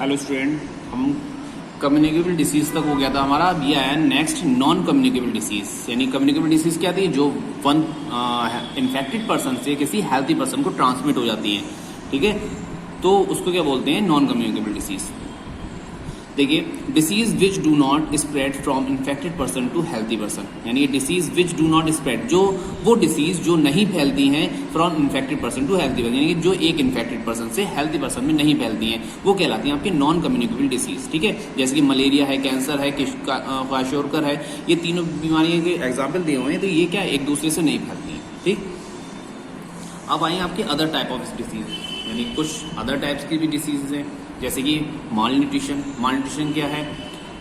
Hello student, हम communicable disease तक हो गया था हमारा। अब ये आया नेक्स्ट नॉन कम्युनिकेबल डिसीज। यानी कम्युनिकेबल डिसीज क्या थी? जो वन इन्फेक्टेड पर्सन से किसी हेल्थी पर्सन को ट्रांसमिट हो जाती है। ठीक है, तो उसको क्या बोलते हैं? Non communicable disease. देखिए, disease which do not spread from infected person to healthy person. यानी disease which do not spread, जो वो डिसीज जो नहीं फैलती हैं from infected person to healthy person, यानी कि जो एक इन्फेक्टेड पर्सन से हेल्थी पर्सन में नहीं फैलती हैं, वो कहलाती हैं आपकी नॉन कम्युनिकेबल डिसीज। ठीक है, जैसे कि मलेरिया है, कैंसर है, क्वाशोरकर है, ये तीनों बीमारियों के एग्जाम्पल दिए हुए हैं। तो ये क्या एक दूसरे से नहीं फैलती हैं। ठीक, अब आइए आपके अदर टाइप ऑफ डिसीज, यानी कुछ अदर टाइप्स की भी डिसीज हैं, जैसे कि माल न्यूट्रिशन। माल न्यूट्रिशन क्या है?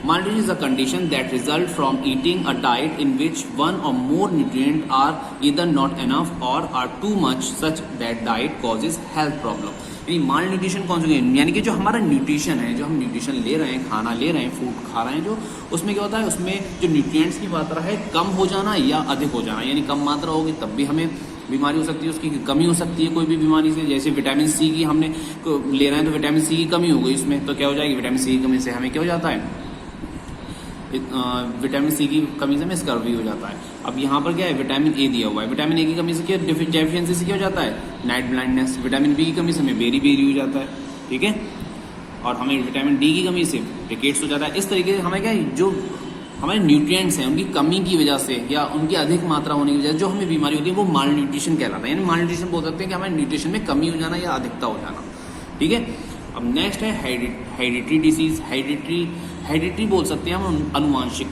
Malnutrition is a condition that result from eating a diet in which one or more nutrient are either not enough or are too much such that diet causes health problem. यानी माल nutrition कौन सा? यानी कि जो हमारा nutrition है, जो हम न्यूट्रिशन ले रहे हैं, खाना ले रहे हैं, फूड खा रहे हैं, जो उसमें क्या होता है, उसमें जो न्यूट्रिएंट्स की मात्रा है कम हो जाना या अधिक हो जाना। यानी कम मात्रा होगी तब भी हमें बीमारी हो सकती है, उसकी कमी हो सकती है कोई भी बीमारी से। जैसे विटामिन सी की हमने ले रहे हैं तो विटामिन सी की कमी हो गई उसमें, तो क्या हो जाएगी? विटामिन सी की कमी से हमें क्या हो जाता है? विटामिन सी की कमी से हमें स्कर्वी हो जाता है। अब यहाँ पर क्या है? विटामिन ए दिया हुआ है, विटामिन ए की कमी से क्या डेफिशिएंसी से क्या हो जाता है? Night blindness. विटामिन बी की कमी से हमें बेरी बेरी हो जाता है। ठीक है, और हमें विटामिन डी की कमी से रिकेट्स हो जाता है। इस तरीके से हमें क्या है, जो हमारे न्यूट्रिएंट्स हैं उनकी कमी की वजह से या उनकी अधिक मात्रा होने की वजह से जो हमें बीमारी होती है वो माल न्यूट्रिशन कहलाता है। यानी माल न्यूट्रिशन बोल सकते हैं कि हमारे न्यूट्रिशन में कमी हो जाना या अधिकता हो जाना। ठीक है, अब नेक्स्ट है हेरिडिटरी डिसीज। हेरिडिटरी बोल सकते हैं हम अनुवांशिक।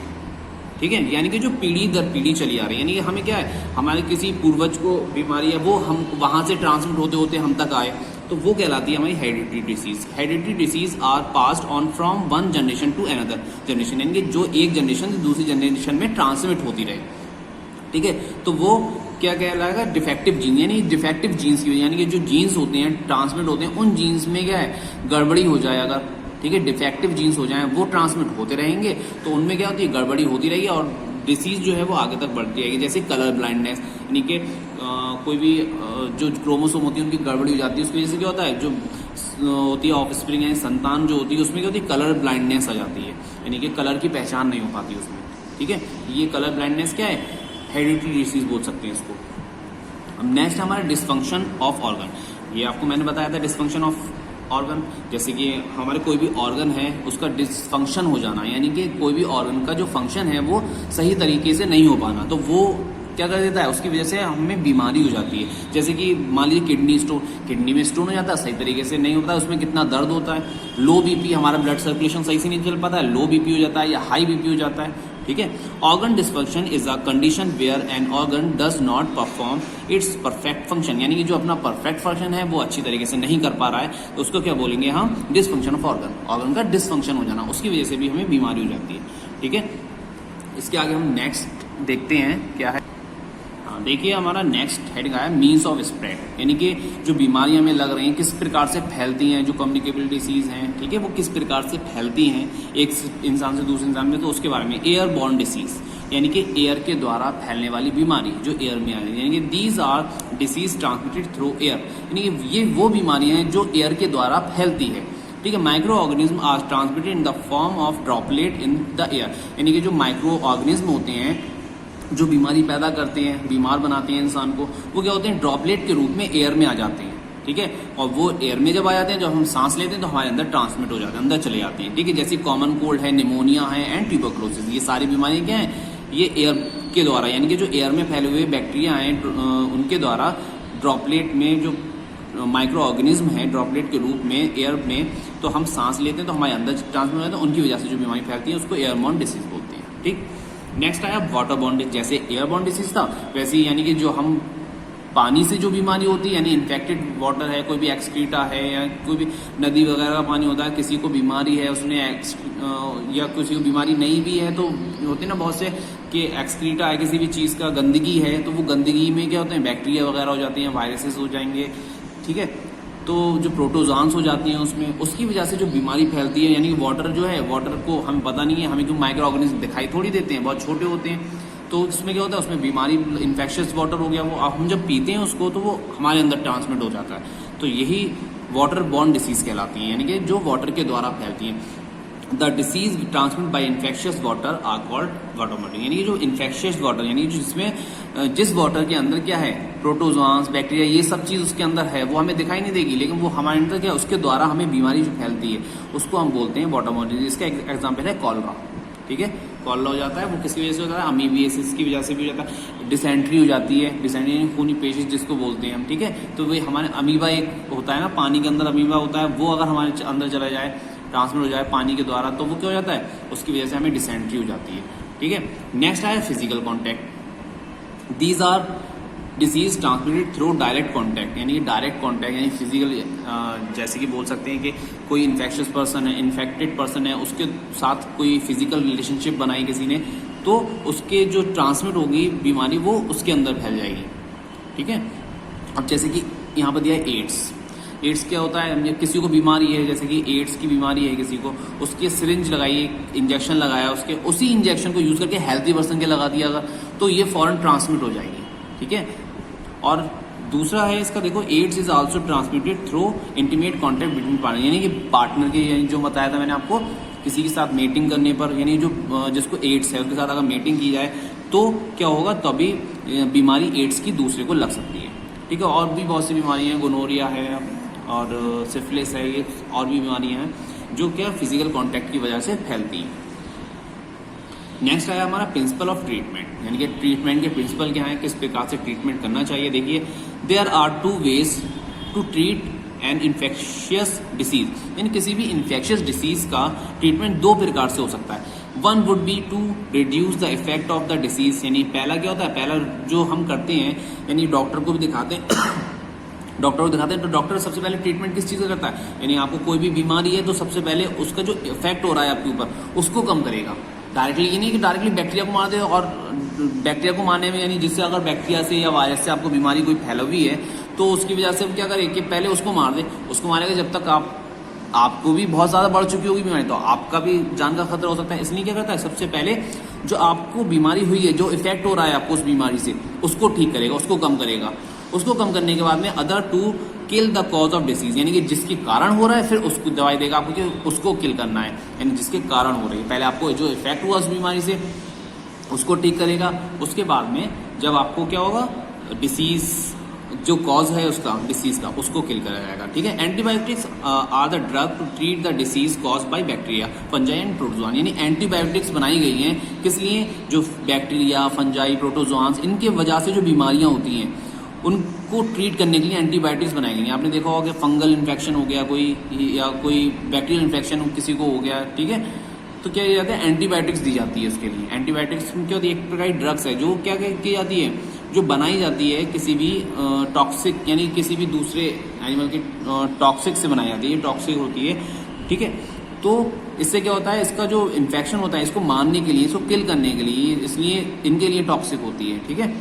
ठीक है, यानी कि जो पीढ़ी दर पीढ़ी चली आ रही है, यानी कि हमें क्या है, हमारे किसी पूर्वज को बीमारी है, वो हम वहाँ से ट्रांसमिट होते होते हम तक आए, तो वो कहलाती है हमारी hereditary disease. Hereditary disease are passed on from one generation to another generation, यानी कि जो एक जनरेशन से दूसरी जनरेशन में ट्रांसमिट होती रहे। ठीक है, तो वो क्या कहलाएगा? Defective gene. यानी डिफेक्टिव जीन्स की, यानी कि जो जीन्स होते हैं ट्रांसमिट होते हैं, उन जीन्स में क्या है, गड़बड़ी हो जाए अगर, ठीक है, डिफेक्टिव जीन्स हो जाए, वो ट्रांसमिट होते रहेंगे तो उनमें क्या होती है? गड़बड़ी होती रहेगी और डिसीज जो है वो आगे तक बढ़ती रहेगी। जैसे कलर ब्लाइंडनेस, यानी कि कोई भी जो क्रोमोसोम होती है उनकी गड़बड़ी हो जाती है, उसकी वजह से क्या होता है, जो होती है ऑफस्प्रिंग है, संतान जो होती है, उसमें क्या होती है? कलर ब्लाइंडनेस आ जाती है, यानी कि कलर की पहचान नहीं हो पाती उसमें। ठीक है, ये कलर ब्लाइंडनेस क्या है? हेरिडिटरी डिसीज बोल सकते हैं इसको। अब नेक्स्ट हमारा डिसफंक्शन ऑफ ऑर्गन। ये आपको मैंने बताया था डिसफंक्शन ऑफ ऑर्गन, जैसे कि हमारे कोई भी ऑर्गन है उसका डिसफंक्शन हो जाना, यानी कि कोई भी ऑर्गन का जो फंक्शन है वो सही तरीके से नहीं हो पाना, तो वो क्या कर देता है? उसकी वजह से हमें बीमारी हो जाती है। जैसे कि मान लीजिए किडनी स्टोन, किडनी में स्टोन हो जाता है, सही तरीके से नहीं होता है, उसमें कितना दर्द होता है। लो बीपी, हमारा ब्लड सर्कुलेशन सही से नहीं चल पाता है, लो बीपी हो जाता है या हाई बीपी हो जाता है। ठीक है, organ dysfunction is a condition where an organ does not perform its perfect function, यानी कि जो अपना परफेक्ट फंक्शन है वो अच्छी तरीके से नहीं कर पा रहा है, तो उसको क्या बोलेंगे हम? Dysfunction of organ. ऑर्गन का डिसफंक्शन हो जाना, उसकी वजह से भी हमें बीमारी हो जाती है। ठीक है, इसके आगे हम नेक्स्ट देखते हैं क्या है। देखिए, हमारा नेक्स्ट हेडिंग आया मीन्स ऑफ स्प्रेड, यानी कि जो बीमारियां हमें लग रही हैं किस प्रकार से फैलती हैं, जो कम्युनिकेबल डिसीज हैं, ठीक है, वो किस प्रकार से फैलती हैं एक इंसान से दूसरे इंसान में, तो उसके बारे में। एयर बॉर्न डिसीज, यानी कि एयर के द्वारा फैलने वाली बीमारी जो एयर में आ रही है, यानी कि these are disease transmitted through air, यानी कि ये वो बीमारियां हैं जो एयर के द्वारा फैलती है। ठीक है, micro organism are transmitted in the form of droplet in the air, यानी कि जो माइक्रो ऑर्गेनिज्म होते हैं जो बीमारी पैदा करते हैं, बीमार बनाते हैं इंसान को, वो क्या होते हैं? ड्रॉपलेट के रूप में एयर में आ जाते हैं। ठीक है, और वो एयर में जब आ जाते हैं, जब हम सांस लेते हैं तो हमारे अंदर ट्रांसमिट हो जाते हैं, अंदर चले जाते हैं। ठीक है, जैसे कॉमन कोल्ड है, निमोनिया है एंड ट्यूबरक्लोसिस, ये सारी बीमारियां क्या हैं? ये एयर के द्वारा, यानी कि जो एयर में फैले हुए बैक्टीरिया हैं उनके द्वारा ड्रॉपलेट में जो माइक्रो ऑर्गेनिज्म है ड्रॉपलेट के रूप में एयर में, तो हम सांस लेते हैं तो हमारे अंदर ट्रांसमिट हो जाता है, उनकी वजह से जो बीमारी फैलती है उसको एयरबॉर्न डिसीज बोलते हैं। ठीक, नेक्स्ट आया वाटर बॉर्न। जैसे एयरबॉर्न डिसीज था वैसे ही, यानी कि जो हम पानी से जो बीमारी होती है, यानी इन्फेक्टेड वाटर है, कोई भी एक्सक्रीटा है या कोई भी नदी वगैरह का पानी होता है, किसी को बीमारी है उसने या किसी को बीमारी नहीं भी है, तो होते हैं ना बहुत से कि एक्सक्रीटा है किसी भी चीज़ का, गंदगी है, तो वो गंदगी में क्या होते हैं? बैक्टीरिया वगैरह हो जाती हैं, वायरसेस हो जाएंगे। ठीक है, तो जो प्रोटोजॉन्स हो जाती हैं उसमें, उसकी वजह से जो बीमारी फैलती है, यानी कि वाटर जो है, वाटर को हमें पता नहीं है, हमें क्यों माइक्रो ऑर्गेनिज्म दिखाई थोड़ी देते हैं, बहुत छोटे होते हैं, तो उसमें क्या होता है? उसमें बीमारी, इन्फेक्शियस वाटर हो गया, वो हम जब पीते हैं उसको तो वो हमारे अंदर ट्रांसमिट हो जाता है। तो यही वाटर बॉर्न डिसीज कहलाती हैं, यानी कि जो वाटर के द्वारा फैलती हैं। The disease transmit by infectious water are called water mortal, यानी कि जो इन्फेक्शियस वाटर, यानी जिसमें जिस वाटर के अंदर क्या है, प्रोटोजोआंस, बैक्टीरिया, ये सब चीज उसके अंदर है, वो हमें दिखाई नहीं देगी, लेकिन वो हमारे अंदर क्या, उसके द्वारा हमें बीमारी जो फैलती है उसको हम बोलते हैं वाटरमोर्टल। इसका एग्जाम्पल है कॉलरा, ठीक है, कॉलरा हो जाता है, वो किसकी वजह से होता है, अमीबियासिस की वजह से भी हो जाता है। डिसेंट्री हो जाती है, डिसेंट्री यानी खूनी पेशिश जिसको बोलते हैं हम, ठीक है, तो वे हमारे अमीबा एक होता है ना, पानी के अंदर अमीबा होता है, वो अगर हमारे अंदर चला जाए, ट्रांसमिट हो जाए पानी के द्वारा, तो वो क्या हो जाता है, उसकी वजह से हमें डिसेंट्री हो जाती है, ठीक है। नेक्स्ट है physical contact. These are disease transmitted through direct contact, यानी डायरेक्ट कॉन्टैक्ट, यानी फिजिकल, जैसे कि बोल सकते हैं कि कोई इन्फेक्शियस पर्सन है, इन्फेक्टेड पर्सन है, उसके साथ कोई फिजिकल रिलेशनशिप बनाई किसी ने, तो उसके जो ट्रांसमिट होगी बीमारी वो उसके अंदर फैल जाएगी, ठीक है। अब जैसे कि यहाँ पर दिया है एड्स। एड्स क्या होता है, किसी को बीमारी है, जैसे कि एड्स की बीमारी है किसी को, उसके सिरिंज लगाई, इंजेक्शन लगाया, उसके उसी इंजेक्शन को यूज करके हेल्थी पर्सन के लगा दिया अगर, तो ये फॉरन ट्रांसमिट हो जाएगी, ठीक है। और दूसरा है इसका, देखो, AIDS is also transmitted through intimate contact between partner, यानी कि पार्टनर के, यानी जो बताया था मैंने आपको, किसी के साथ मेटिंग करने पर, यानी जो जिसको एड्स है उसके साथ अगर मेटिंग की जाए तो क्या होगा, तभी बीमारी एड्स की दूसरे को लग सकती है, ठीक है। और भी बहुत सी बीमारियां हैं, गोनोरिया है और सिफिलिस है, ये और भी बीमारियां हैं जो क्या फिजिकल कांटेक्ट की वजह से फैलती हैं। नेक्स्ट आया हमारा प्रिंसिपल ऑफ ट्रीटमेंट, यानी कि ट्रीटमेंट के प्रिंसिपल क्या है, किस प्रकार से ट्रीटमेंट करना चाहिए। देखिए, there are 2 ways to treat an infectious disease, यानी किसी भी इन्फेक्शियस डिसीज का ट्रीटमेंट 2 प्रकार से हो सकता है। One would be to reduce the effect of the disease, यानी पहला क्या होता है, पहला जो हम करते हैं, यानी डॉक्टर को भी दिखाते हैं डॉक्टर को दिखाते हैं तो डॉक्टर सबसे पहले ट्रीटमेंट किस चीज़ का करता है, यानी आपको कोई भी बीमारी है तो सबसे पहले उसका जो इफेक्ट हो रहा है आपके ऊपर उसको कम करेगा। डायरेक्टली ये नहीं कि डायरेक्टली बैक्टीरिया को मार दे, और बैक्टीरिया को मारने में, यानी जिससे अगर बैक्टीरिया से या वायरस से आपको बीमारी कोई फैली हुई है तो उसकी वजह से हम क्या करें कि पहले उसको मार दे, उसको मारेगा जब तक आपको भी बहुत ज़्यादा बढ़ चुकी होगी बीमारी, तो आपका भी जान का खतरा हो सकता है। इसलिए क्या करता है, सबसे पहले जो आपको बीमारी हुई है, जो इफेक्ट हो रहा है आपको उस बीमारी से, उसको ठीक करेगा, उसको कम करेगा। उसको कम करने के बाद में other to kill the cause of disease, यानी कि जिसके कारण हो रहा है फिर उसको दवाई देगा आपको कि उसको किल करना है, यानी जिसके कारण हो रही है, पहले आपको जो इफेक्ट हुआ उस बीमारी से उसको ठीक करेगा, उसके बाद में जब आपको क्या होगा, डिसीज जो कॉज है उसका, डिसीज का, उसको किल करा जाएगा, ठीक है। Antibiotics are the drug to treat the disease cause by bacteria, fungi and protozoan, यानी एंटीबायोटिक्स बनाई गई हैं किस लिए, जो बैक्टीरिया, फंजाई, प्रोटोजोआंस, इनके वजह से जो बीमारियां होती हैं उनको ट्रीट करने के लिए एंटीबायोटिक्स बनाई गई हैं। आपने देखा होगा कि फंगल इन्फेक्शन हो गया कोई, या कोई बैक्टीरियल इन्फेक्शन किसी को हो गया, ठीक है, तो क्या किया जाता है, एंटीबायोटिक्स दी जाती है उसके लिए। एंटीबायोटिक्स क्या होती है, एक प्रकार की ड्रग्स है जो क्या की जाती है, जो बनाई जाती है किसी भी टॉक्सिक, यानी किसी भी दूसरे एनिमल के टॉक्सिक से बनाई जाती है, टॉक्सिक होती है, ठीक है। तो इससे क्या होता है, इसका जो इन्फेक्शन होता है इसको मारने के लिए, इसको किल करने के लिए, इसलिए इनके लिए टॉक्सिक होती है, ठीक है,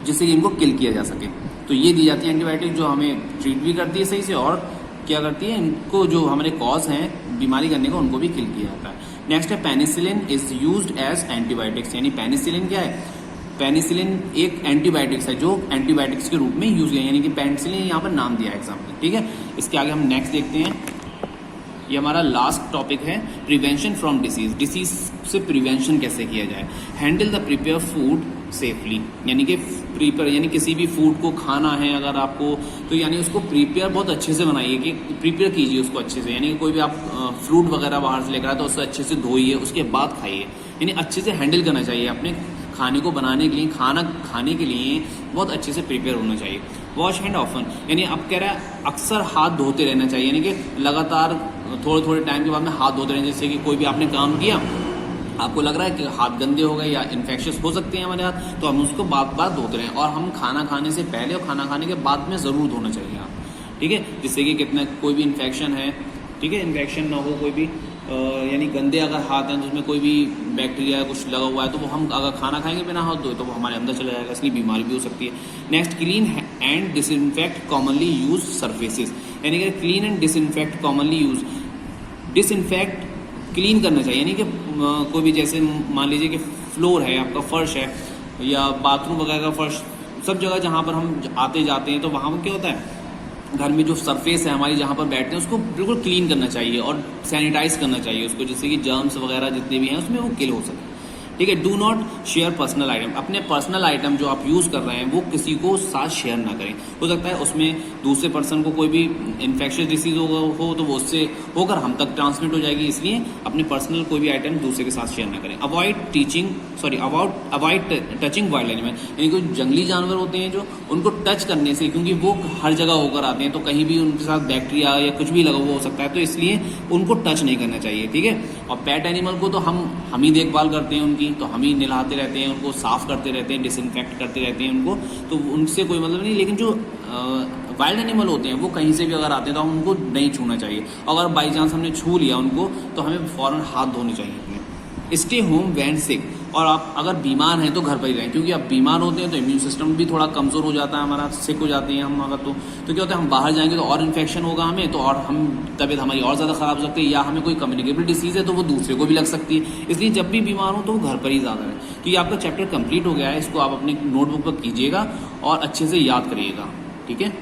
जिससे कि इनको किल किया जा सके। तो ये दी जाती है एंटीबायोटिक, जो हमें ट्रीट भी करती है सही से, और क्या करती है, इनको जो हमारे कॉज हैं बीमारी करने का उनको भी किल किया जाता है। नेक्स्ट है penicillin is used as antibiotics, यानी पेनिसिलिन क्या है, पेनिसिलिन एक एंटीबायोटिक्स है जो एंटीबायोटिक्स के रूप में यूज है, यानी कि पेनिसिलिन यहाँ पर नाम दिया है एग्जाम्पल, ठीक है। इसके आगे हम नेक्स्ट देखते हैं, ये हमारा लास्ट टॉपिक है, प्रिवेंशन फ्रॉम डिसीज, डिसीज से प्रिवेंशन कैसे किया जाए। Handle the prepare food safely, यानी कि प्रिपेयर, यानी किसी भी फूड को खाना है अगर आपको, तो यानी उसको प्रिपेयर बहुत अच्छे से बनाइए, कि प्रिपेयर कीजिए उसको अच्छे से, यानी कि कोई भी आप फ्रूट वगैरह बाहर से लेकर आए तो उसको अच्छे से धोइए, उसके बाद खाइए, यानी अच्छे से हैंडल करना चाहिए अपने खाने को बनाने के लिए, खाना खाने के लिए बहुत अच्छे से प्रिपेयर होना चाहिए। वॉश हैंड ऑफन, यानी अब कह रहा है अक्सर हाथ धोते रहना चाहिए, यानी कि लगातार थोड़े थोड़े टाइम के बाद में हाथ धोते रहना, जैसे कि कोई भी आपने काम किया, आपको लग रहा है कि हाथ गंदे हो गए या इन्फेक्शियस हो सकते हैं हमारे हाथ, तो हम उसको बार बार धोते रहें, और हम खाना खाने से पहले और खाना खाने के बाद में ज़रूर धोना चाहिए हाथ, ठीक है, जिससे कि कितना कोई भी इन्फेक्शन है, ठीक है, इन्फेक्शन ना हो, कोई भी यानी गंदे अगर हाथ हैं तो उसमें कोई भी बैक्टीरिया कुछ लगा हुआ है तो वो हम अगर खाना खाएंगे बिना हाथ धोए तो वो हमारे अंदर चला जाएगा, इसलिए बीमारी भी हो सकती है। Next, clean and disinfect commonly use surfaces, यानी कि clean and disinfect commonly use, disinfect clean करना चाहिए, यानी कि कोई भी, जैसे मान लीजिए कि फ्लोर है आपका, फर्श है या बाथरूम वगैरह का फर्श, सब जगह जहाँ पर हम आते जाते हैं तो वहाँ पर क्या होता है, घर में जो सरफेस है हमारी जहाँ पर बैठते हैं उसको बिल्कुल क्लीन करना चाहिए और सैनिटाइज करना चाहिए उसको, जिससे कि जर्म्स वगैरह जितने भी हैं उसमें वो किल हो सके। ठीक है। Do not share personal item, अपने पर्सनल आइटम जो आप यूज़ कर रहे हैं वो किसी को साथ शेयर ना करें। हो सकता है उसमें दूसरे पर्सन को कोई भी इन्फेक्शियस डिसीज हो तो वो उससे होकर हम तक ट्रांसमिट हो जाएगी, इसलिए अपने पर्सनल कोई भी आइटम दूसरे के साथ शेयर ना करें। अवॉइड टचिंग वाइल्ड एनिमल, यानी कि जंगली जानवर होते हैं जो उनको टच करने से, क्योंकि वो हर जगह होकर आते हैं तो कहीं भी उनके साथ बैक्टीरिया या कुछ भी लगा हुआ हो सकता है, तो इसलिए उनको टच नहीं करना चाहिए। ठीक है। और पेट एनिमल को तो हम ही देखभाल करते हैं उनकी, तो हम ही नहलाते रहते हैं उनको, साफ करते रहते हैं, डिसइंफेक्ट करते रहते हैं उनको, तो उनसे कोई मतलब नहीं। लेकिन जो वाइल्ड एनिमल होते हैं वो कहीं से भी अगर आते हैं तो हम उनको नहीं छूना चाहिए। अगर बाई चांस हमने छू लिया उनको तो हमें फ़ौरन हाथ धोने चाहिए अपने। स्टे होम व्हेन सिक, और आप अगर बीमार हैं तो घर पर ही रहें, क्योंकि आप बीमार होते हैं तो इम्यून सिस्टम भी थोड़ा कमज़ोर हो जाता है हमारा, सिक हो जाते हैं हम अगर तो क्या होता है हम बाहर जाएंगे तो और इन्फेक्शन होगा हमें, तो और हम तबीयत हमारी और ज़्यादा ख़राब हो सकती है, या हमें कोई कम्युनिकेबल डिसीज़ है तो वो दूसरे को भी लग सकती है। इसलिए जब भी बीमार हो तो वो घर पर ही ज़्यादा है। तो ये आपका चैप्टर कंप्लीट हो गया है, इसको आप अपने नोटबुक पर कीजिएगा और अच्छे से याद करिएगा। ठीक है।